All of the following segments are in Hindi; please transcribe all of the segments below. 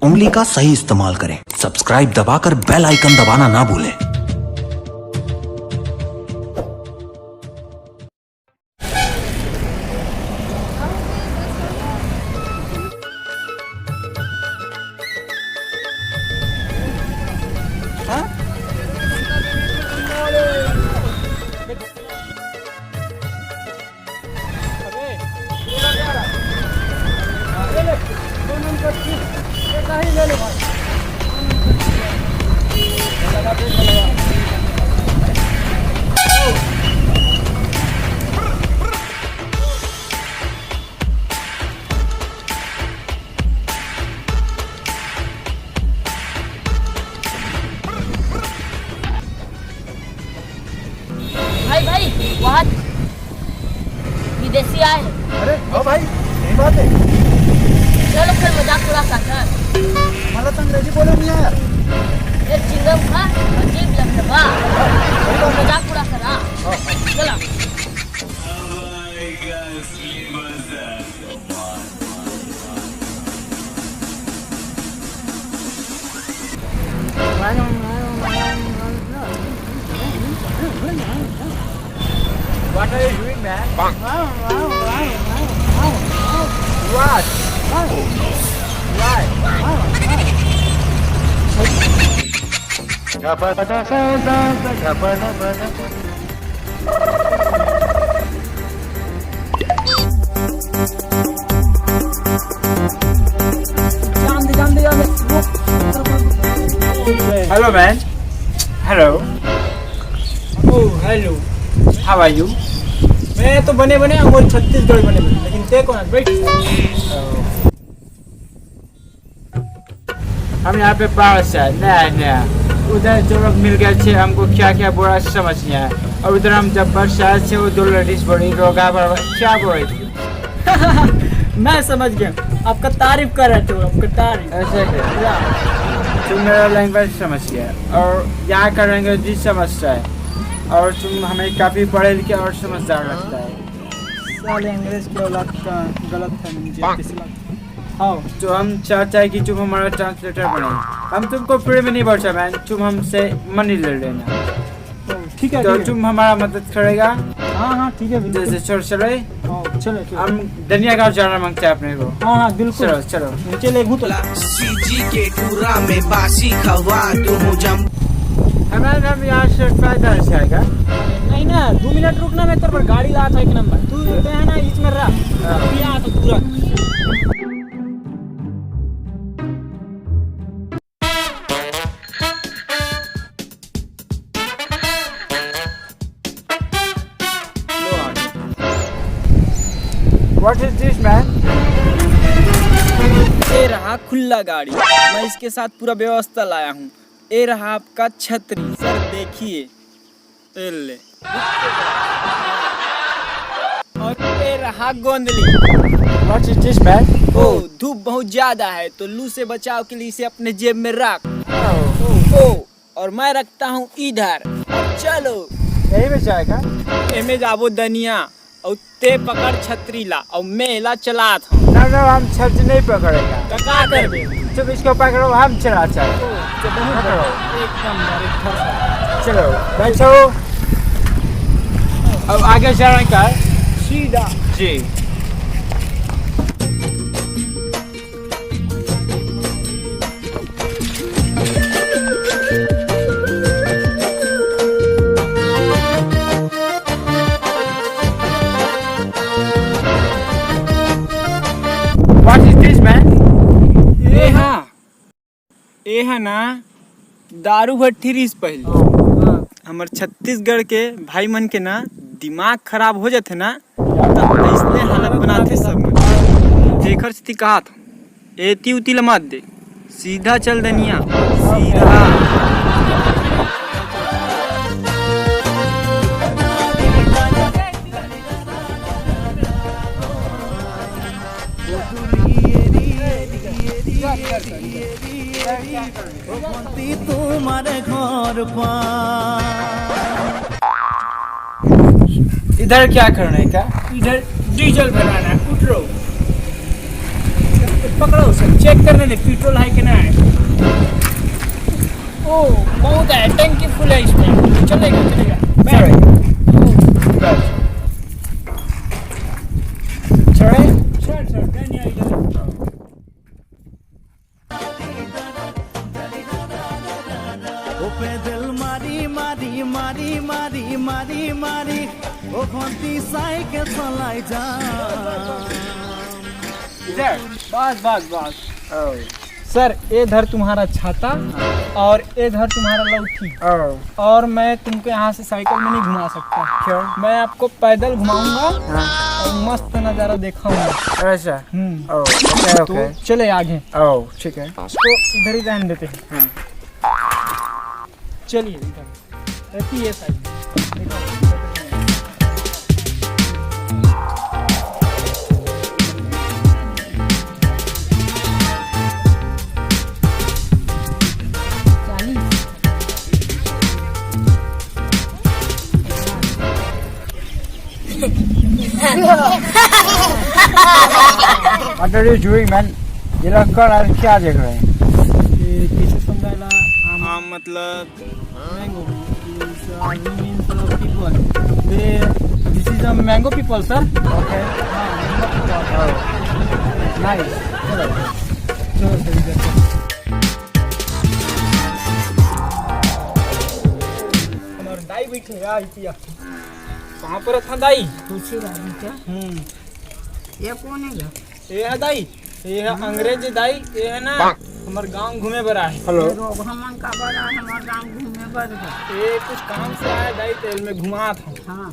उंगली का सही इस्तेमाल करें। सब्सक्राइब दबाकर बेल आइकन दबाना ना भूलें। भाई वहाँ विदेशी आए हैं। अरे हाँ भाई, यही बात है। चलो फिर मजाक उड़ाता है। हमारा तो अंग्रेजी बोले नहीं आया। एक चिंगम था, अजीब लगता था। मजाक उड़ा कर चला। What are you doing, man? What? Hello, man. Hello. Oh, hello. How are you? मैं तो बने अंगूर छत्तीसगढ़ बने लेकिन ते कौन है? बैठ। हम यहाँ पे पास है नया उधर जो लोग मिल गए थे हमको क्या क्या बोला समझ नहीं आया और उधर हम जब बरसात से वो 2 लेडीज बड़ी रोगा क्या बोल रही थी। मैं समझ गया, आपका तारीफ कर रहे थे, आपका तारीफ। ऐसे क्या तुम मेरा लैंग्वेज समझ गया और यहाँ का लैंग्वेज भी समझता है और तुम हमें काफ़ी पढ़े लिखे और समझदार लगता है। साले अंग्रेज की औलाद का गलत है मुझे। हाँ तो हम चाहते हैं कि तुम हमारा ट्रांसलेटर बने। हम तुमको फ्री में नहीं बचा मैन, तुम हमसे मनी ले लेना। ठीक है, तो तुम हमारा मदद करेगा। हाँ ठीक है बिल्कुल। जैसे चलो चलो हम धनिया गाँव जाना मांगते हैं अपने को। हाँ बिल्कुल। चलो नीचे ले घूट सीजी के टूरा में बासी खवा दूं जम। हमारे हम यहाँ से फायदा से आएगा। नहीं ना, 2 मिनट रुकना, मैं तेरे पर गाड़ी लाया था 1 नंबर। तू है ना इसमें रहा पिया तो पूरा। What is this man? ये रहा खुला गाड़ी, मैं इसके साथ पूरा व्यवस्था लाया हूँ। ये रहा आपका छतरी, सर देखिए। ये ले। और ये रहा गोंदली। What is this man? ओ धूप बहुत ज्यादा है तो लू से बचाव के लिए इसे अपने जेब में रख। ओ और मैं रखता हूँ इधर। चलो यही में जाएगा। एमे जाबो दनिया और ते पकड़ छतरी ला और मेला चला था। ना हम छत नहीं पकड़ेगा। तो क्या कर दे? तुम इसको पकड़ो, हम चला चलो। चलो बैठो। अब आगे जाने का सीधा जी। What is this man? ये है ना दारू भट्टी रीस पहले हमार छत्तीसगढ़ के भाई मन के ना दिमाग खराब हो जाते ना तो इसलिए हालत बनाते सब। जेकर स्थिति कहा था एती उती लमात दे, सीधा चल दनिया सीधा। तुम्हारे घर इधर क्या करने का? इधर डीजल भराना है, उतरो। पकड़ो सर, चेक करने दे पेट्रोल है कि ना है। ओ बहुत है, टंकी फुल है इसमें, चलेगा चलेगा। चढ़े सर सर नहीं आई ओ पैदल मारी मारी मारी मारी मारी मारी ओ घंटी साइकिल चलाई जा इधर। बस बस बस। ओ सर इधर तुम्हारा छाता और इधर तुम्हारा लौठी, ओ और मैं तुमको यहाँ से साइकिल में नहीं घुमा सकता। क्यों? मैं आपको पैदल घुमाऊंगा और मस्त नज़ारा दिखाऊंगा। ऐसा। हम्म। ओ ओके तो ओके। चले आगे, ओ ठीक है। इसको इधर ही रहने देते हैं। चलिए इधर रहती है side. What are you doing, man? ये लोग कर और क्या देख रहे हैं? ये कैसे समझाएगा? आम मतलब mango means people. This is a mango people, sir. Okay. Nice. चलो सर इधर से। हमारा दाई बैठे यार इतिया। कहाँ पर था दाई? पूछी रानी क्या ये कौन है? ये है दाई, ये है अंग्रेजी दाई, ये है ना हमारे गांव घूमे बरा है। हेलो। रोग हमन का बड़ा हमारा गांव घूमे बर है। ये कुछ काम से आया दाई, तेल में घुमा था। हाँ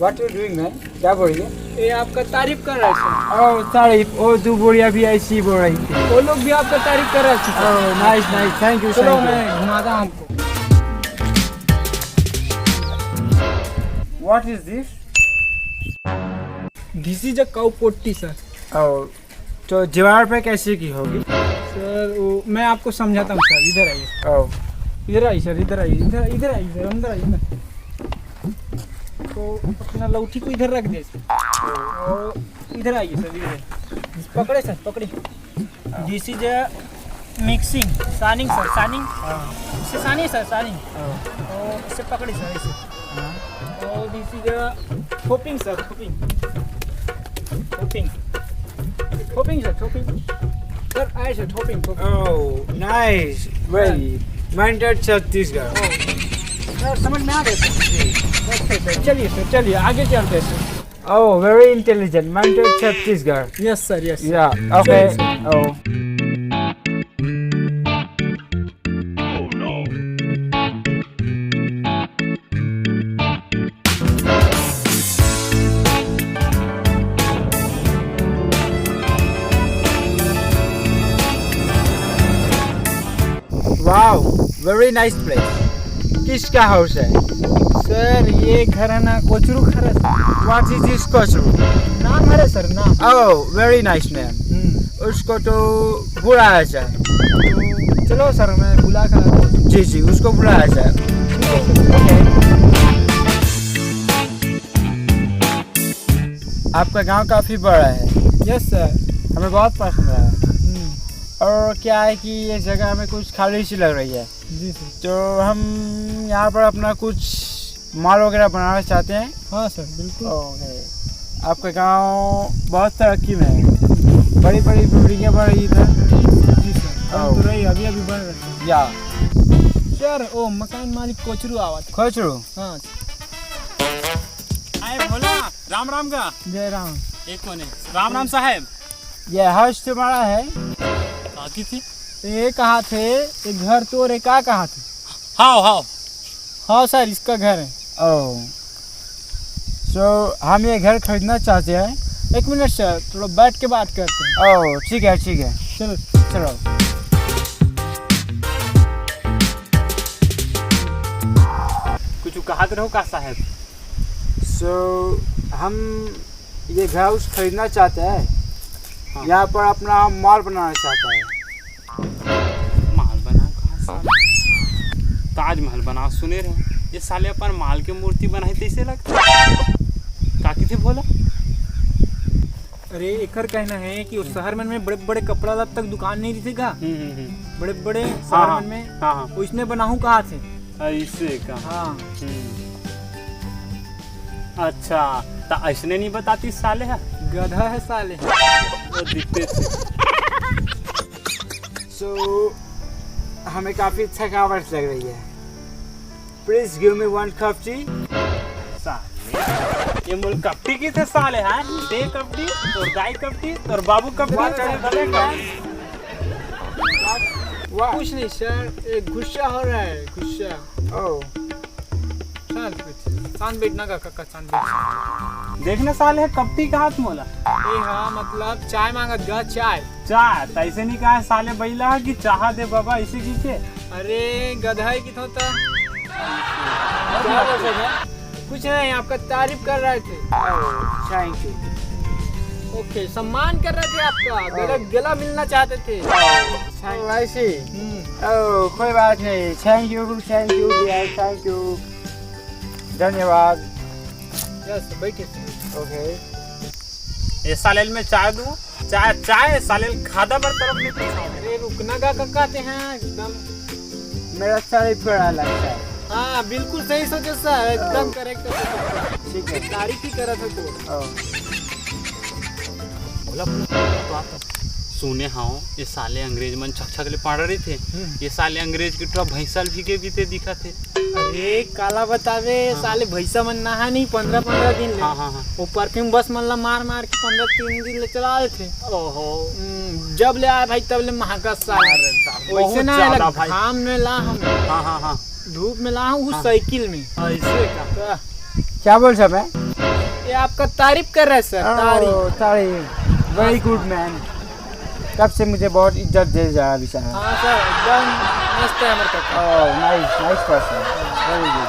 What are you doing, man? क्या बोल रही है? ये आपका तारीफ कर रहे थे। ओ तारीफ। ओ तू बुढ़िया भी ऐसी बोल रही थी। वो लोग भी आपका तारीफ कर रहे थे। Oh nice nice, thank you. चलो मैं घुमाता हूँ आपको। What is this? This is a cow potty sir. Oh तो दीवार पे कैसे की होगी? सर वो मैं आपको समझाता हूँ सर, इधर आइए। ओ इधर आइए सर, इधर आइए, इधर इधर आइए सर, अंदर आइए ना। तो अपना लौठी को इधर रख दे सर, और इधर आइए सर, इधर पकड़े सर, पकड़े। दिस इज अ मिक्सिंग सानिंग सर, सानिंग इससे सानी सर, सानिंग। और इससे पकड़े सर, ऐसे। और दिस इज अ थोपिंग सर, थोपिंग थोपिंग थोपिंग सर, थोपिंग सर, आए सर, थोपिंग थोपिंग। Oh nice, very minded Chhattisgarh. Sir समझ में आ गए सर? चलिए सर, चलिए आगे चलते हैं sir. Oh very intelligent, minded Chhattisgarh. Yes sir, yes. Yeah okay. Oh wow, very nice place. किसका हाउस है? सर ये घर है ना कोचरू घर है सर। What is this Kochru? नाम है सर, नाम। Oh very nice name. उसको तो बुलाया जाए। तो चलो सर, मैं बुला कर आता हूँ। जी जी, उसको बुलाया जाए। आपका गांव काफी बड़ा है। Yes sir. हमें बहुत पसंद है। और क्या है कि ये जगह हमें कुछ खाली सी लग रही है, जी सर। तो हम यहाँ पर अपना कुछ माल वगैरह बनाना चाहते हैं। हाँ सर, बिल्कुल। ओके। आपका गांव बहुत तरक्की में है, बड़ी बड़ी बिल्डिंगें बन रही इधर। जी सर, हम तो रही अभी अभी बन रहे हैं। या सर ओ मकान मालिक कोचरू आवा था। खोचरू। हाँ आए भोला, राम राम का। जय राम। एक कौन है? राम राम साहब। ये हाउस तुम्हारा है? बाकी थी। ये कहाँ थे? ये घर तो रे का कहाँ थे? हाओ हाओ। हाँ सर, इसका घर है। ओह सो हम ये घर खरीदना चाहते हैं। एक मिनट सर, थोड़ा बैठ के बात करते हैं। ओह ठीक है ठीक है, चलो चलो। कुछ कहा रहो का साहब? सो हम ये घर हाउस खरीदना चाहते हैं। हाँ। यहाँ पर अपना मॉल बनाना चाहता है। माल बना कहाँ साहब? ताजमहल बना सुने रहे। ये साले अपन माल के मूर्ति बनाई तैसे लगता। काकी थे भोला? अरे एकर कहना है कि उस शहर में बड़े बड़े कपड़ा लत्ता तक दुकान नहीं रहती का, बड़े बड़े शहर में हाँ हाँ उसने बनाऊ कहा थे। ऐसे का। हाँ अच्छा तो ऐसने नहीं बताती साले है, गधा है साले। वो दिखते थे। सो हमें काफी थकावट लग रही है। Please give me 1 cup T. साले ये मुल कपटी की थे साले हैं, ते कपटी और दाई कपटी और बाबू कपटी। कुछ नहीं सर, एक गुस्सा हो रहा है, गुस्सा। ओह शांत बैठना का काका, शांत बैठ। देखने साले है कपटी का हाथ मोला। ए हाँ मतलब चाय मांगत गा, चाय। चाय तो ऐसे नहीं कहा है साले बैला कि चाह दे बाबा ऐसे की के। अरे गधा की होता कुछ नहीं, आपका तारीफ कर रहे थे। Thank you. ओके, सम्मान कर रहे थे आपका, गला गला मिलना चाहते थे। ऐसे ओह कोई बात नहीं। Thank you dear, thank you, धन्यवाद। यस बैठे। ओके ये साले में चाय दूँ, चाय चाय साले खादा पर तरफ नहीं पूछा। अरे रुकना का कहते हैं एकदम। मेरा तारीफ कर रहा लगता है। हाँ बिल्कुल सही सोचे सर, एकदम करेक्ट। ठीक है। तारीफ ही करा था तो। बोला सुने हाँ ये साले अंग्रेज मन छक ले पढ़ रहे थे। ये साले अंग्रेज के टॉप भैंसल भी बीते दिखा थे। अरे काला बतावे साले भैसा मन नहा नहीं 15 दिन ले। हाँ हाँ हाँ वो परफ्यूम बस मन ला मार मार के 3 दिन ले चला रहे थे। ओहो जब ले आए भाई तब ले महंगा साले। वैसे ना ज्यादा भाई। घाम में ला हम, हाँ हाँ हाँ धूप में ला हूँ साइकिल में। ऐसे का। क्या बोल सब है? ये आपका तारीफ कर रहा है सर, तारीफ। तारीफ वेरी गुड मैन। तब से मुझे बहुत इज्जत दे जा रहा बेचारा। हाँ सर एकदम मस्त है हमारे काका। Oh nice nice person, very good.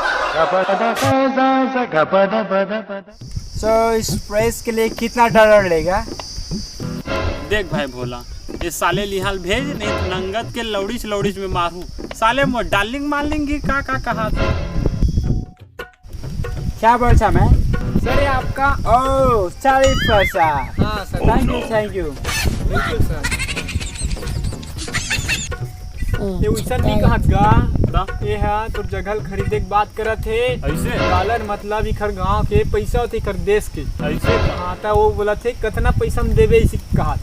So इस प्रेस के लिए कितना डॉलर लेगा? देख भाई भोला ये साले लिहाल भेज नहीं तो नंगत के लौड़ीच में मारूं। साले मो डार्लिंग मार्लिंग का कहा था। क्या बोल सा मैं? सर ये आपका। ओह 40 पैसा। हाँ सर थैंक यू। बिल्कुल सर। ये वैसा नहीं कहा गा, ये है तो जगह खरीदे के बात करत थे। ऐसे डॉलर मतलब इखर गांव के पैसा होते इखर देश के। ऐसे हाँ तो वो बोला थे कितना पैसा में देवे इसी कहा।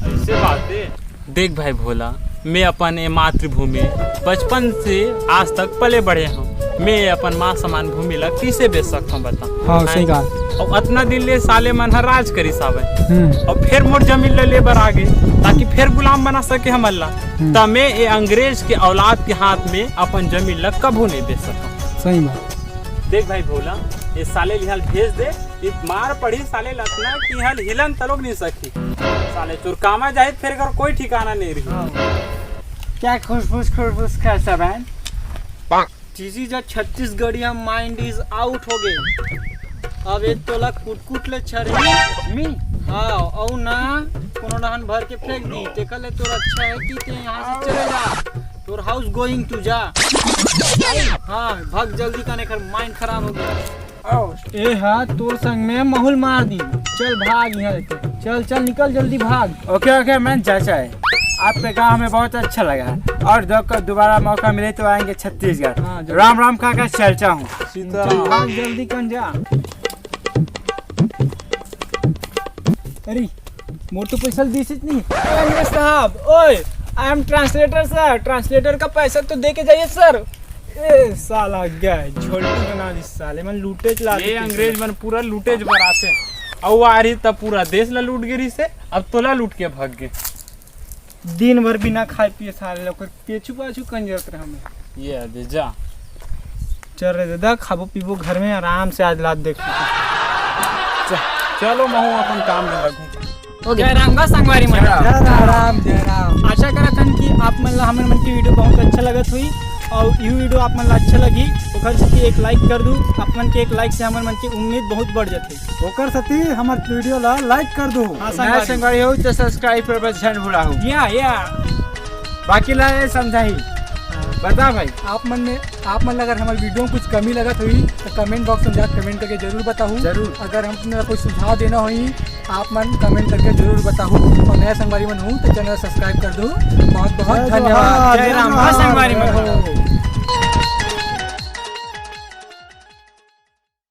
ऐसे बात है। देख भाई भोला मैं अपन ये मातृभूमि बचपन से आज तक पले बढ़े हूँ। मैं अपन माँ समान भूमि ला किसे बेच सकता हूँ बता। हाँ सही कहा। और इतना दिन ले साले मन राज करी सावे और फिर मोर जमीन ले लेबर आगे ताकि फिर गुलाम बना सके हम अल्लाह। तब मैं ये अंग्रेज के औलाद के हाथ में अपन जमीन ला कभू नहीं बेच सकता। सही बात। देख भाई भोला ये साले लिहाल भेज दे, ये मार पड़ी साले लतना कि हाल हिलन तलोग नहीं सकी। साले तुर कामा जाए फिर कर कोई ठिकाना नहीं रही। क्या खुशबूस खा सब है? चीजी जो छत्तीसगढ़िया माइंड इज आउट हो गए। अब एक तोला कुट ले छरी मी। हाँ और ना कोनो नहन भर के फेंक दी तेकर ले तोर अच्छा है कि ते यहाँ से चले जा। तोर हाउस गोइंग टू जा। हाँ भाग जल्दी का नहीं कर, माइंड खराब हो गया। ए हाँ तोर संग में माहौल मार दी। चल भाग यहाँ से, चल निकल जल्दी भाग। ओके मैं चाचा है। आपके गांव हमें बहुत अच्छा लगा और दोबारा मौका मिले तो आएंगे छत्तीसगढ़। हाँ, राम का चर्चा हूँ। भाग जल्दी कन जा। अरे मोर तो पैसा दी नहीं। अंग्रेज साहब ओए I am translator sir, translator का पैसा तो दे के जाइए सर। ए साला गए झोलटी बना दी साले मन लूटे चला। ये अंग्रेज मन पूरा लूटे बरासे और आ रही तब पूरा देश ला लूट गिरी से अब तोला लूट के भाग गए। दिन भर बिना खाए पिए साले लोग पेचू पाछू कंजरत रहे हमें। ये दे जा चल रे दादा खाबो पीबो घर में आराम से आज रात देख। चलो महू अपन काम में लगूं। जय राम का संगवारी मन। जय राम। आशा करत हन कि आप मन ला हमर मन की वीडियो बहुत अच्छा लगत हुई और ये वीडियो आप मन ला अच्छा लगी ओकर से एक लाइक कर दू। आप मन के एक लाइक से हमर मन की उम्मीद बहुत बढ़ जाती। ओकर सती हमर वीडियो ला लाइक कर दो। हाँ मैं संगवारी हो तो सब्सक्राइब पर बस झंड भुला हूँ। या बाकी ला समझाई। बता भाई। आप मन अगर हमारे वीडियो में कुछ कमी लगत हुई तो कमेंट बॉक्स में जाकर कमेंट करके जरूर बताऊँ। जरूर। अगर हमने कोई सुझाव देना हुई आप मन कमेंट करके जरूर बताऊँ। और नया संगवारी मन हूँ तो चैनल सब्सक्राइब कर दो। बहुत बहुत धन्यवाद। जय राम। हाँ, संगवारी मन हो।